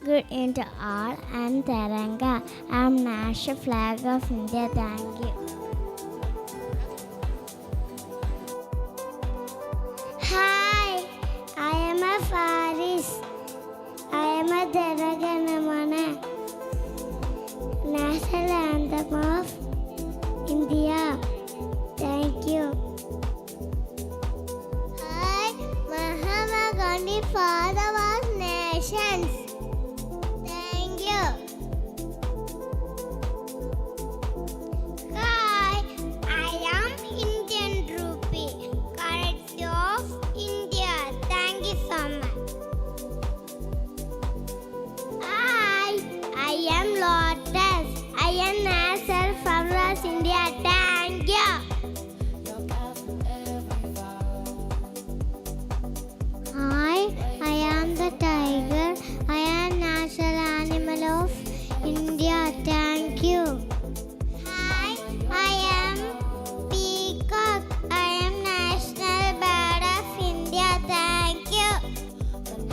Good evening to all. I'm Taranga. I'm national flag of India. Thank you. Hi, I am a Faris. I am a Janaganamana. National anthem of India. Thank you. Hi, Mahatma Gandhi, father of nations. Thank you. Hi, I am Indian Rupee, currency of India. Thank you so much. Hi, I am Lotus. I am Nasser from India. Thank you. Hi, I am the tiger. I am national animal of India. Thank you. Hi, I am peacock. I am national bird of India. Thank you.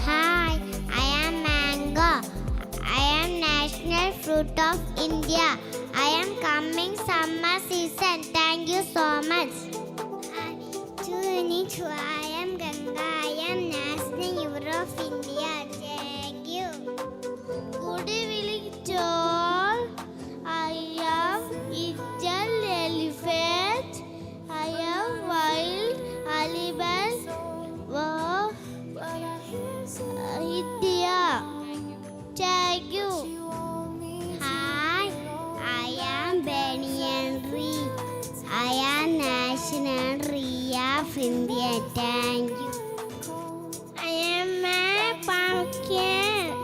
Hi, I am mango. I am national fruit of India. I am coming summer season. Thank you so much. Hi, I am Ganga. I am national hero of India. Thank you. Good evening to all. I am Eagle elephant. I am wild animal of India. Thank you. Hi, I am Benny Henry. I am national tree of India. Thank you. I am a pumpkin.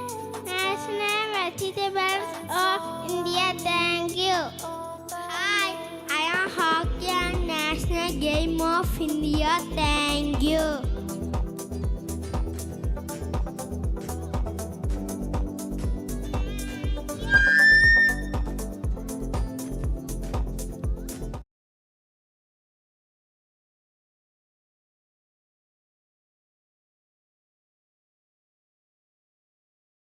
National vegetables of India. Thank you. Hi, I am hockey and national game of India. Thank you.